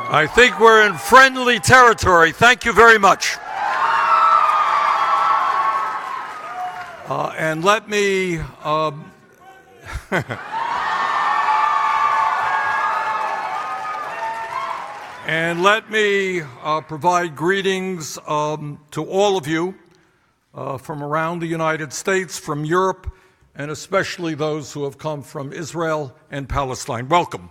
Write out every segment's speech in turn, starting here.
I think we're in friendly territory. Thank you very much. And let me provide greetings to all of you from around the United States, from Europe, and especially those who have come from Israel and Palestine. Welcome.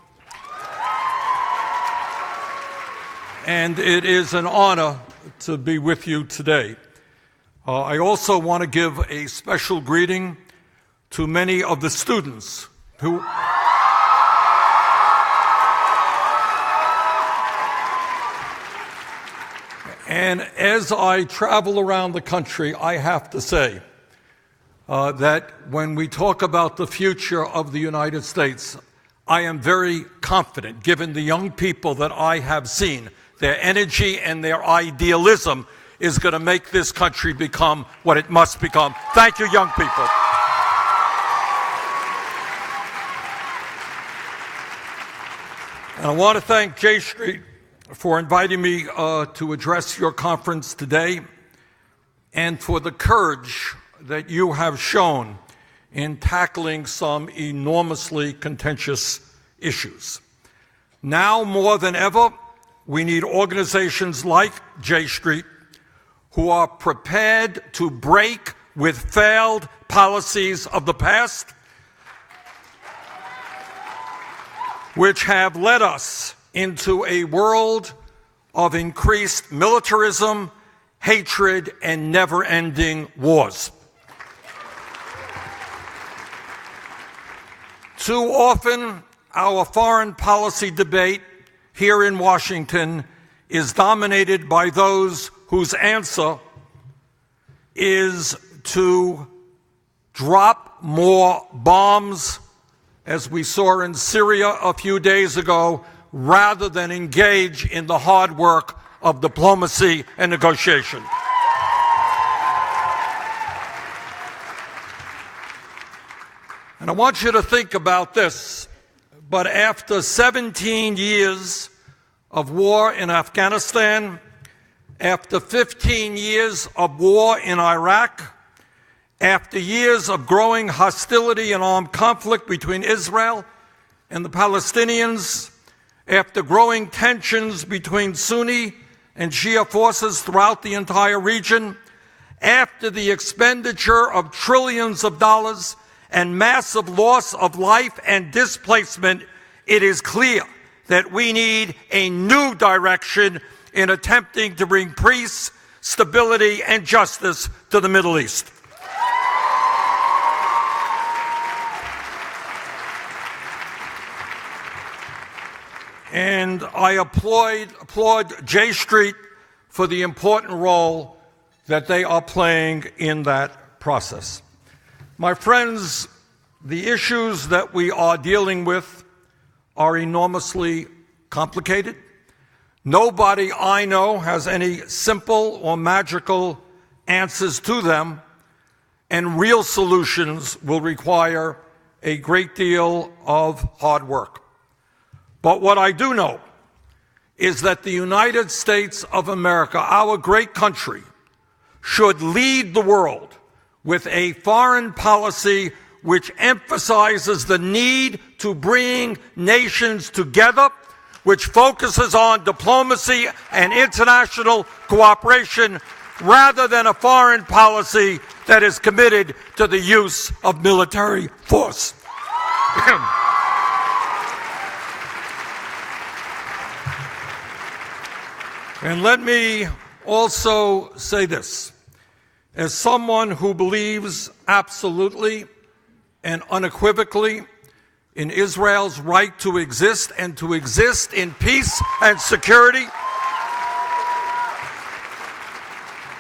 And it is an honor to be with you today. I also want to give a special greeting to many of the students who and as I travel around the country, I have to say that when we talk about the future of the United States, I am very confident, given the young people that I have seen. Their energy and their idealism is going to make this country become what it must become. Thank you, young people. And I want to thank J Street for inviting me to address your conference today, and for the courage that you have shown in tackling some enormously contentious issues. Now more than ever, we need organizations like J Street who are prepared to break with failed policies of the past, which have led us into a world of increased militarism, hatred, and never-ending wars. Too often, our foreign policy debate here in Washington is dominated by those whose answer is to drop more bombs, as we saw in Syria a few days ago, rather than engage in the hard work of diplomacy and negotiation. And I want you to think about this. But after 17 years of war in Afghanistan, after 15 years of war in Iraq, after years of growing hostility and armed conflict between Israel and the Palestinians, after growing tensions between Sunni and Shia forces throughout the entire region, after the expenditure of trillions of dollars and massive loss of life and displacement, it is clear that we need a new direction in attempting to bring peace, stability, and justice to the Middle East. And I applaud J Street for the important role that they are playing in that process. My friends, the issues that we are dealing with are enormously complicated. Nobody I know has any simple or magical answers to them, and real solutions will require a great deal of hard work. But what I do know is that the United States of America, our great country, should lead the world with a foreign policy which emphasizes the need to bring nations together, which focuses on diplomacy and international cooperation, rather than a foreign policy that is committed to the use of military force. And let me also say this. As someone who believes absolutely and unequivocally in Israel's right to exist and to exist in peace and security,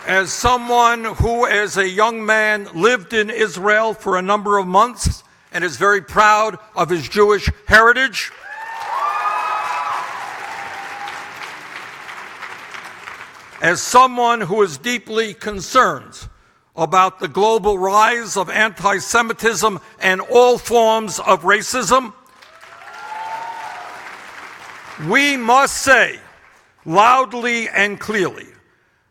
as someone who, as a young man, lived in Israel for a number of months and is very proud of his Jewish heritage, as someone who is deeply concerned about the global rise of anti-Semitism and all forms of racism, we must say loudly and clearly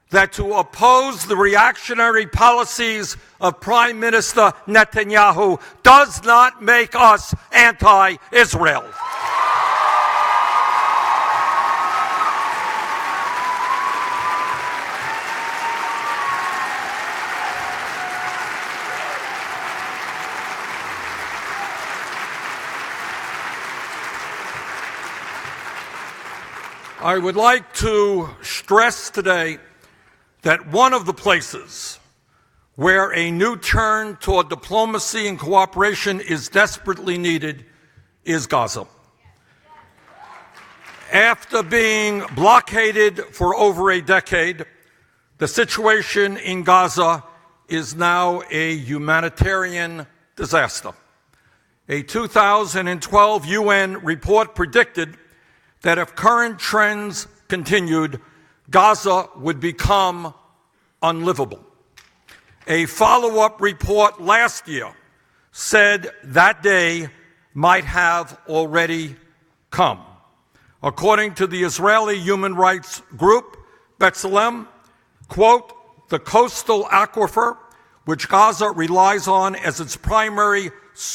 that to oppose the reactionary policies of Prime Minister Netanyahu does not make us anti-Israel. I would like to stress today that one of the places where a new turn toward diplomacy and cooperation is desperately needed is Gaza. After being blockaded for over a decade, the situation in Gaza is now a humanitarian disaster. A 2012 UN report predicted that if current trends continued, Gaza would become unlivable. A follow-up report last year said that day might have already come. According to the Israeli human rights group, B'Tselem, quote, the coastal aquifer, which Gaza relies on as its primary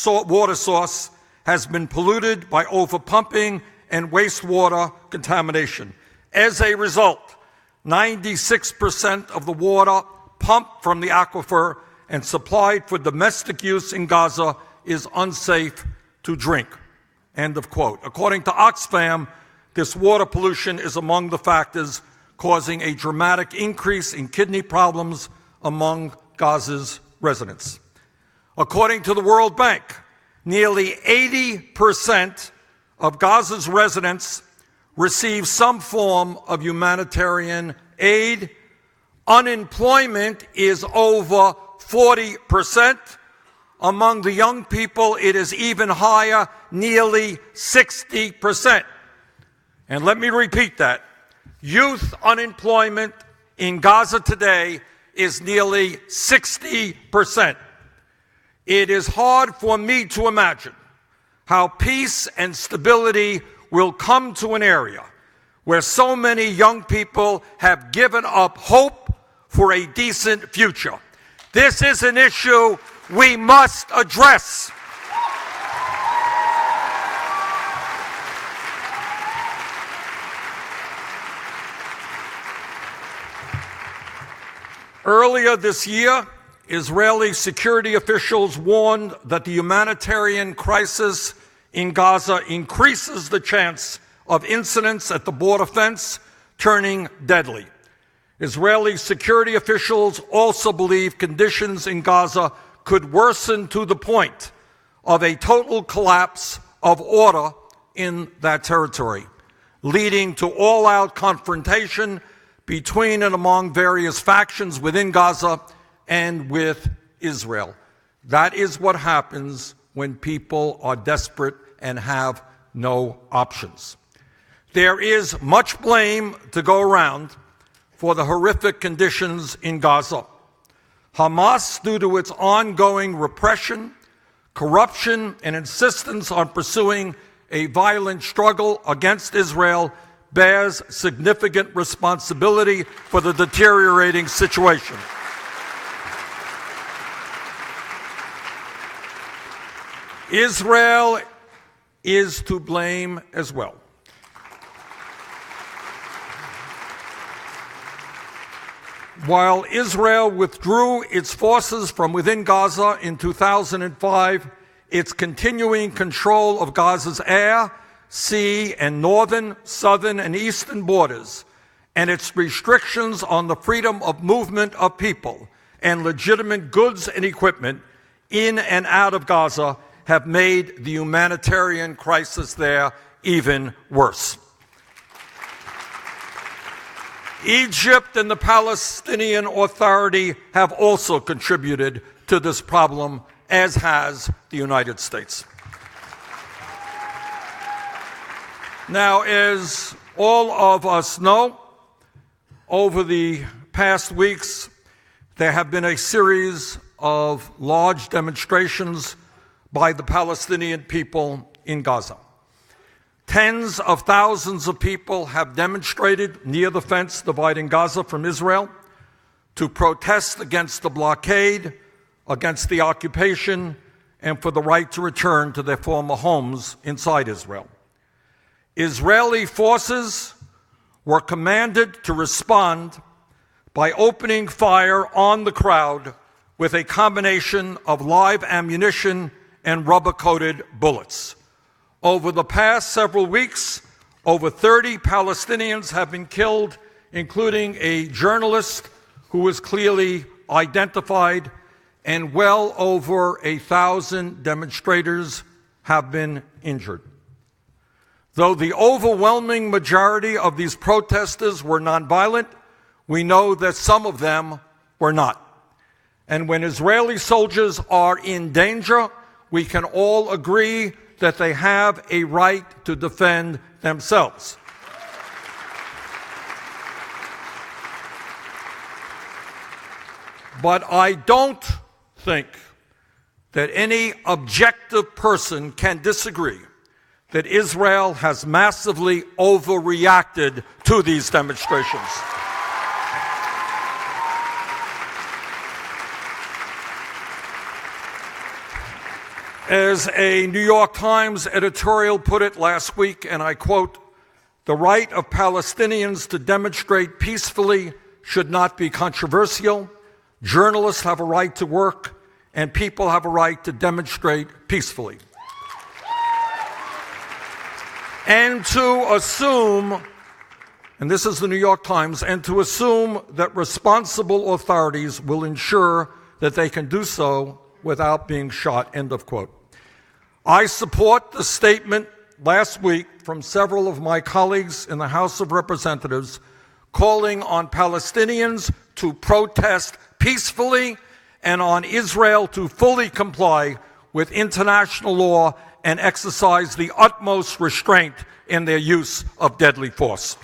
water source, has been polluted by overpumping and wastewater contamination. As a result, 96% of the water pumped from the aquifer and supplied for domestic use in Gaza is unsafe to drink. End of quote. According to Oxfam, this water pollution is among the factors causing a dramatic increase in kidney problems among Gaza's residents. According to the World Bank, nearly 80% of Gaza's residents receive some form of humanitarian aid. Unemployment is over 40%. Among the young people, it is even higher, nearly 60%. And let me repeat that. Youth unemployment in Gaza today is nearly 60%. It is hard for me to imagine how peace and stability will come to an area where so many young people have given up hope for a decent future. This is an issue we must address. Earlier this year, Israeli security officials warned that the humanitarian crisis in Gaza increases the chance of incidents at the border fence turning deadly. Israeli security officials also believe conditions in Gaza could worsen to the point of a total collapse of order in that territory, leading to all-out confrontation between and among various factions within Gaza and with Israel. That is what happens when people are desperate and have no options. There is much blame to go around for the horrific conditions in Gaza. Hamas, due to its ongoing repression, corruption, and insistence on pursuing a violent struggle against Israel, bears significant responsibility for the deteriorating situation. Israel is to blame as well. While Israel withdrew its forces from within Gaza in 2005, its continuing control of Gaza's air, sea, and northern, southern, and eastern borders, and its restrictions on the freedom of movement of people and legitimate goods and equipment in and out of Gaza have made the humanitarian crisis there even worse. Egypt and the Palestinian Authority have also contributed to this problem, as has the United States. Now, as all of us know, over the past weeks, there have been a series of large demonstrations by the Palestinian people in Gaza. Tens of thousands of people have demonstrated near the fence dividing Gaza from Israel to protest against the blockade, against the occupation, and for the right to return to their former homes inside Israel. Israeli forces were commanded to respond by opening fire on the crowd with a combination of live ammunition and rubber-coated bullets. Over the past several weeks, over 30 Palestinians have been killed, including a journalist who was clearly identified, and well over 1,000 demonstrators have been injured. Though the overwhelming majority of these protesters were nonviolent, we know that some of them were not. And when Israeli soldiers are in danger, we can all agree that they have a right to defend themselves. But I don't think that any objective person can disagree that Israel has massively overreacted to these demonstrations. As a New York Times editorial put it last week, and I quote, "The right of Palestinians to demonstrate peacefully should not be controversial. Journalists have a right to work, and people have a right to demonstrate peacefully." And to assume, and this is the New York Times, and to assume that responsible authorities will ensure that they can do so without being shot, end of quote. I support the statement last week from several of my colleagues in the House of Representatives calling on Palestinians to protest peacefully and on Israel to fully comply with international law and exercise the utmost restraint in their use of deadly force.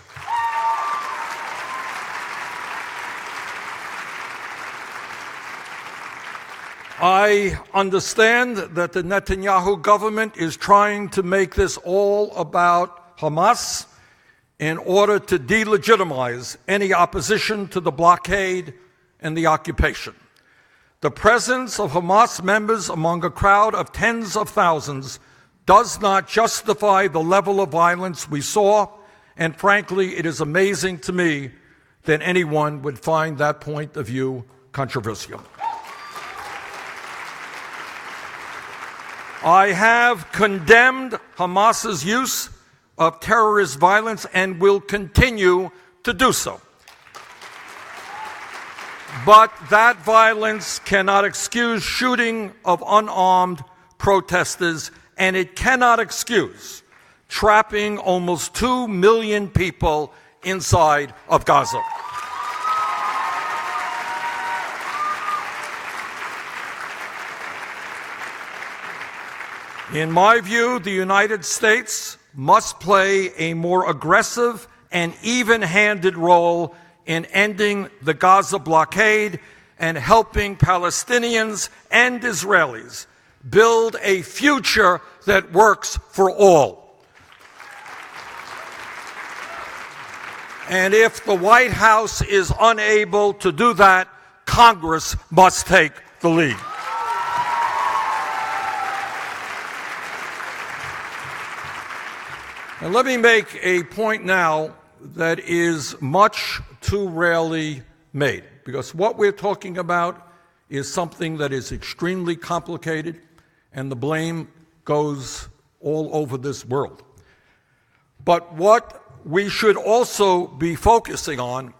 I understand that the Netanyahu government is trying to make this all about Hamas in order to delegitimize any opposition to the blockade and the occupation. The presence of Hamas members among a crowd of tens of thousands does not justify the level of violence we saw, and frankly, it is amazing to me that anyone would find that point of view controversial. I have condemned Hamas's use of terrorist violence and will continue to do so. But that violence cannot excuse shooting of unarmed protesters, and it cannot excuse trapping almost 2 million people inside of Gaza. In my view, the United States must play a more aggressive and even-handed role in ending the Gaza blockade and helping Palestinians and Israelis build a future that works for all. And if the White House is unable to do that, Congress must take the lead. And let me make a point now that is much too rarely made, because what we're talking about is something that is extremely complicated, and the blame goes all over this world. But what we should also be focusing on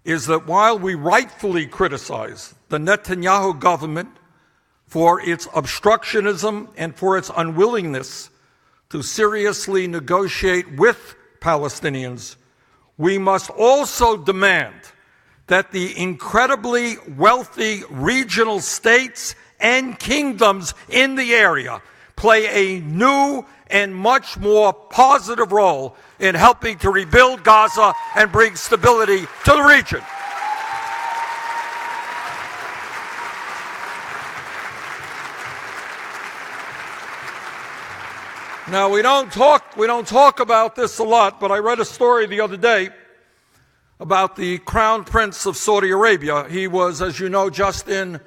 is that while we rightfully criticize the Netanyahu government for its obstructionism and for its unwillingness to seriously negotiate with Palestinians, we must also demand that the incredibly wealthy regional states and kingdoms in the area play a new and much more positive role in helping to rebuild Gaza and bring stability to the region. Now, we don't talk about this a lot, but I read a story the other day about the Crown Prince of Saudi Arabia. He was, as you know, just in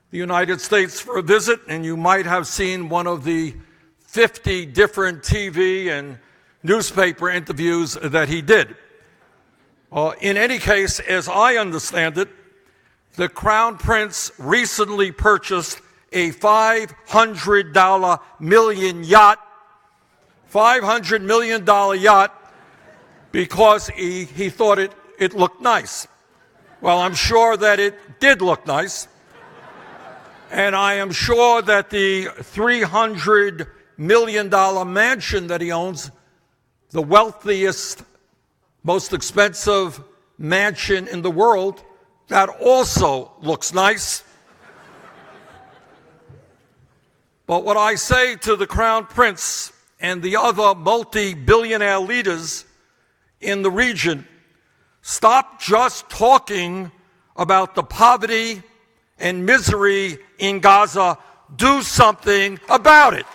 the United States for a visit, and you might have seen one of the 50 different TV and newspaper interviews that he did. In any case, as I understand it, the Crown Prince recently purchased a $500 million yacht, $500 million yacht, because he thought it looked nice. Well, I'm sure that it did look nice. And I am sure that the $300 million mansion that he owns, the wealthiest, most expensive mansion in the world, that also looks nice. But what I say to the Crown Prince and the other multi-billionaire leaders in the region, stop just talking about the poverty and misery in Gaza. Do something about it.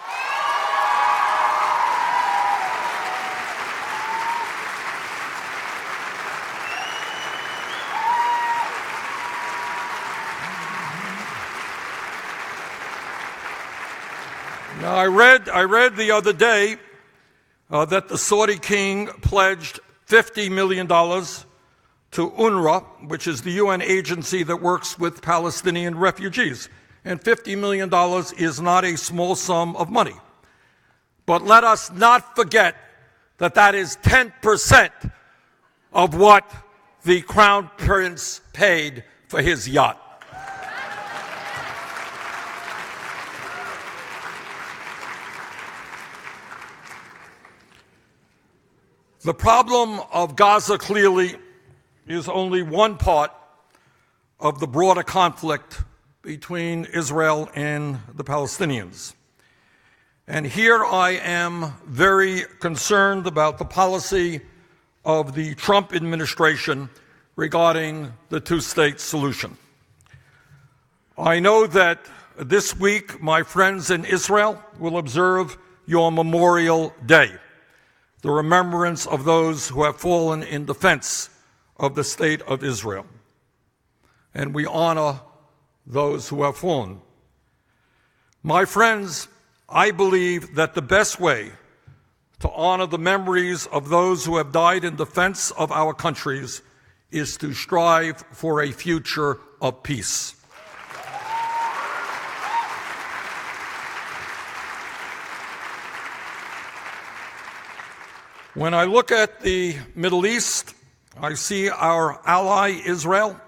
Now, I read the other day that the Saudi king pledged $50 million to UNRWA, which is the UN agency that works with Palestinian refugees. And $50 million is not a small sum of money. But let us not forget that that is 10% of what the Crown Prince paid for his yacht. The problem of Gaza clearly is only one part of the broader conflict between Israel and the Palestinians. And here I am very concerned about the policy of the Trump administration regarding the two-state solution. I know that this week my friends in Israel will observe your Memorial Day, the remembrance of those who have fallen in defense of the state of Israel. And we honor those who have fallen. My friends, I believe that the best way to honor the memories of those who have died in defense of our countries is to strive for a future of peace. When I look at the Middle East, I see our ally Israel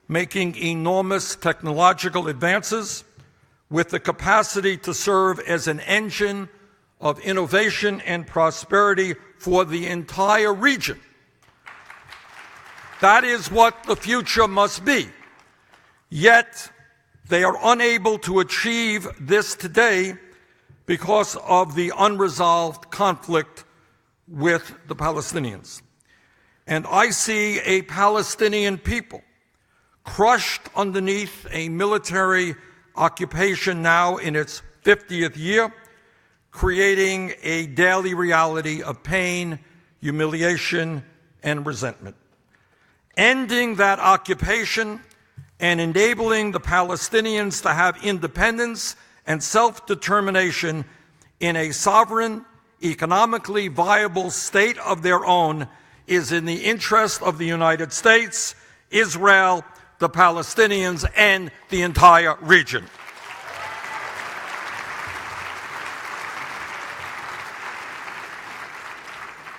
making enormous technological advances with the capacity to serve as an engine of innovation and prosperity for the entire region. That is what the future must be. Yet, they are unable to achieve this today because of the unresolved conflict with the Palestinians. And I see a Palestinian people crushed underneath a military occupation now in its 50th year, creating a daily reality of pain, humiliation, and resentment. Ending that occupation and enabling the Palestinians to have independence and self-determination in a sovereign, economically viable state of their own is in the interest of the United States, Israel, the Palestinians, and the entire region.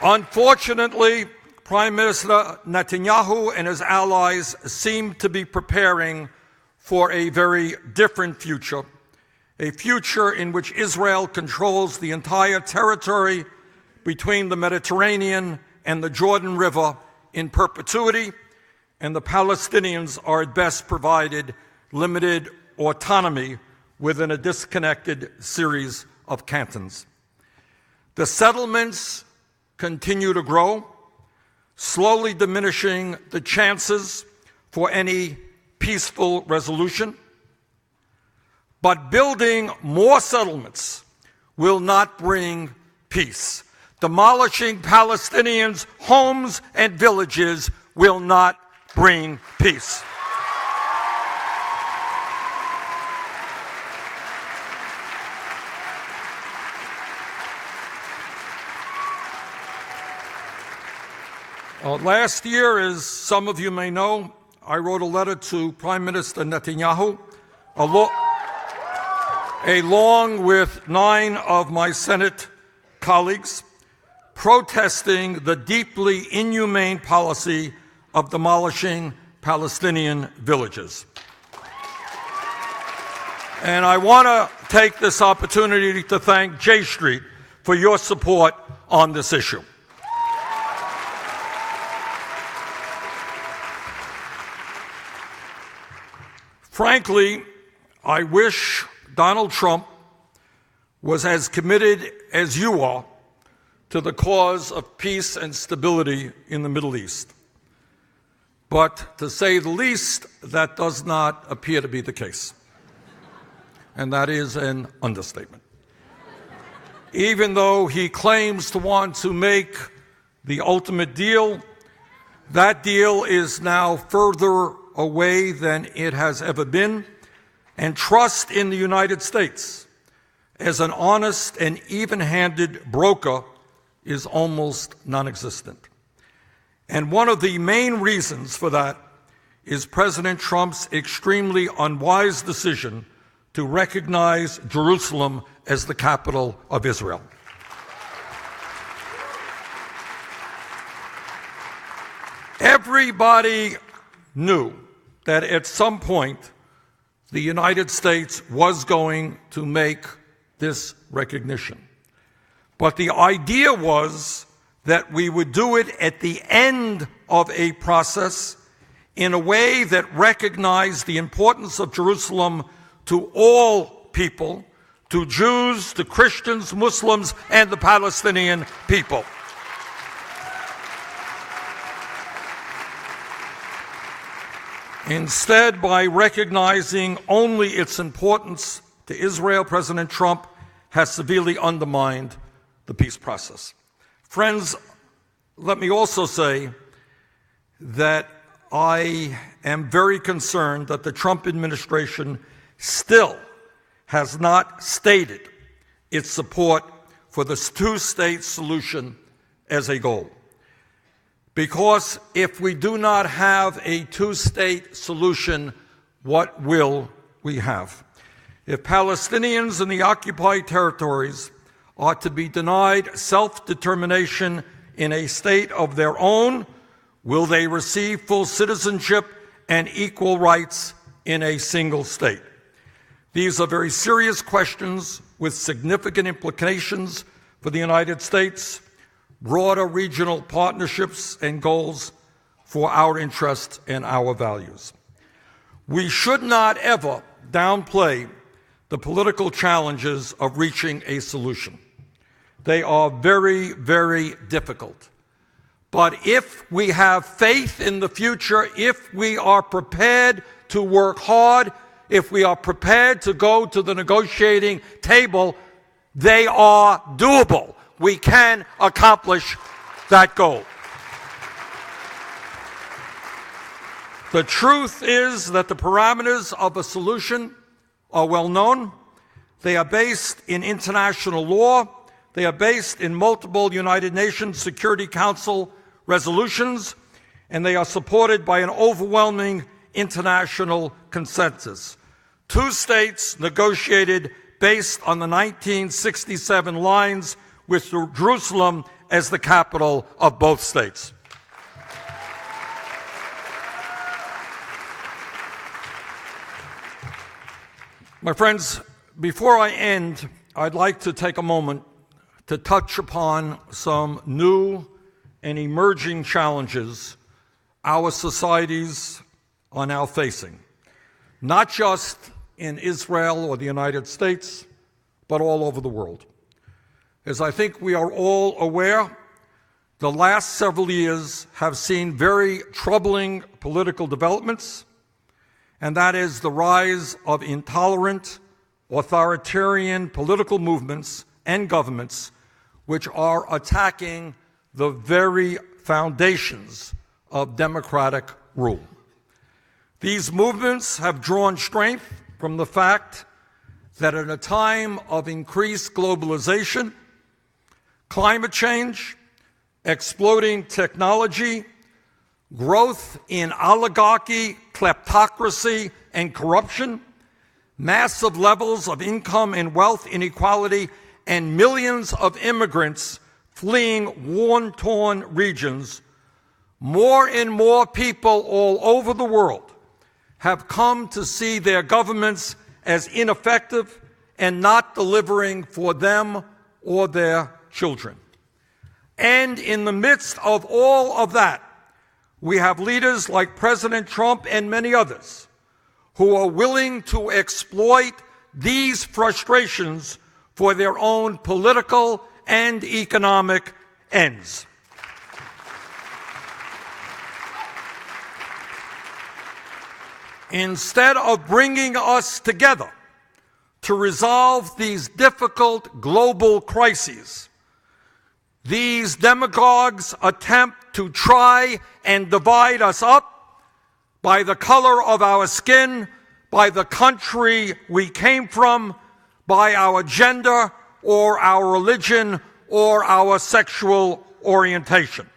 Unfortunately, Prime Minister Netanyahu and his allies seem to be preparing for a very different future, a future in which Israel controls the entire territory between the Mediterranean and the Jordan River in perpetuity, and the Palestinians are at best provided limited autonomy within a disconnected series of cantons. The settlements continue to grow, slowly diminishing the chances for any peaceful resolution. But building more settlements will not bring peace. Demolishing Palestinians' homes and villages will not bring peace. Last year, as some of you may know, I wrote a letter to Prime Minister Netanyahu, along with 9 of my Senate colleagues, protesting the deeply inhumane policy of demolishing Palestinian villages. And I want to take this opportunity to thank J Street for your support on this issue. Frankly, I wish Donald Trump was as committed as you are to the cause of peace and stability in the Middle East. But to say the least, that does not appear to be the case. And that is an understatement. Even though he claims to want to make the ultimate deal, that deal is now further away than it has ever been, and trust in the United States as an honest and even-handed broker is almost non-existent. And one of the main reasons for that is President Trump's extremely unwise decision to recognize Jerusalem as the capital of Israel. Everybody knew that at some point the United States was going to make this recognition. But the idea was that we would do it at the end of a process in a way that recognized the importance of Jerusalem to all people, to Jews, to Christians, Muslims, and the Palestinian people. Instead, by recognizing only its importance to Israel, President Trump has severely undermined the peace process. Friends, let me also say that I am very concerned that the Trump administration still has not stated its support for the two-state solution as a goal. Because if we do not have a two-state solution, what will we have? If Palestinians in the occupied territories are to be denied self-determination in a state of their own, will they receive full citizenship and equal rights in a single state? These are very serious questions with significant implications for the United States, broader regional partnerships and goals for our interests and our values. We should not ever downplay the political challenges of reaching a solution. They are very, very difficult. But if we have faith in the future, if we are prepared to work hard, if we are prepared to go to the negotiating table, they are doable. We can accomplish that goal. The truth is that the parameters of a solution are well known. They are based in international law. They are based in multiple United Nations Security Council resolutions, and they are supported by an overwhelming international consensus. Two states negotiated based on the 1967 lines with Jerusalem as the capital of both states. My friends, before I end, I'd like to take a moment to touch upon some new and emerging challenges our societies are now facing, not just in Israel or the United States, but all over the world. As I think we are all aware, the last several years have seen very troubling political developments, and that is the rise of intolerant, authoritarian political movements and governments which are attacking the very foundations of democratic rule. These movements have drawn strength from the fact that in a time of increased globalization, climate change, exploding technology, growth in oligarchy, kleptocracy, and corruption, massive levels of income and wealth inequality, and millions of immigrants fleeing war-torn regions, more and more people all over the world have come to see their governments as ineffective and not delivering for them or their children. And in the midst of all of that, we have leaders like President Trump and many others who are willing to exploit these frustrations for their own political and economic ends. Instead of bringing us together to resolve these difficult global crises, these demagogues attempt to try and divide us up by the color of our skin, by the country we came from, by our gender or our religion or our sexual orientation.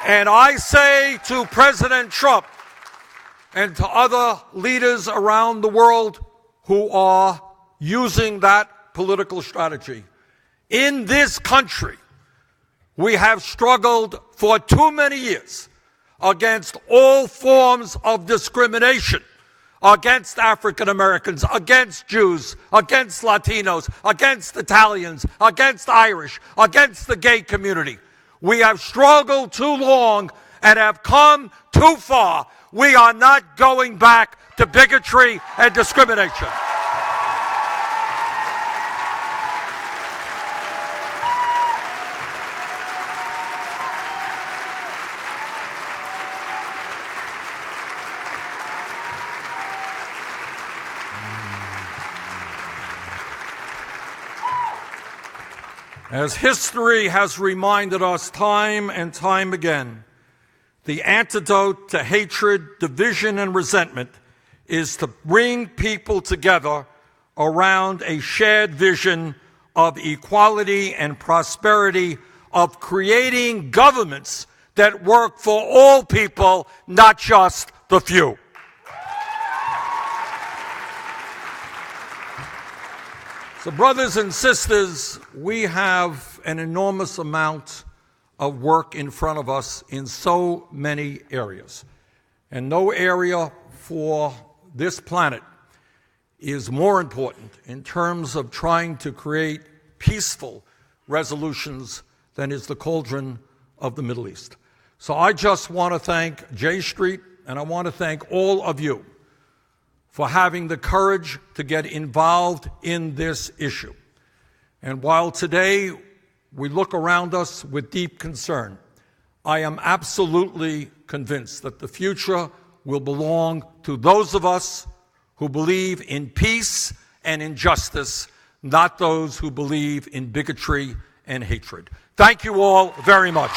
And I say to President Trump and to other leaders around the world who are using that political strategy, in this country, we have struggled for too many years against all forms of discrimination, against African Americans, against Jews, against Latinos, against Italians, against Irish, against the gay community. We have struggled too long and have come too far. We are not going back to bigotry and discrimination. As history has reminded us time and time again, the antidote to hatred, division, and resentment is to bring people together around a shared vision of equality and prosperity, of creating governments that work for all people, not just the few. So, brothers and sisters, we have an enormous amount of work in front of us in so many areas. And no area for this planet is more important in terms of trying to create peaceful resolutions than is the cauldron of the Middle East. So I just want to thank J Street, and I want to thank all of you for having the courage to get involved in this issue. And while today we look around us with deep concern, I am absolutely convinced that the future will belong to those of us who believe in peace and in justice, not those who believe in bigotry and hatred. Thank you all very much.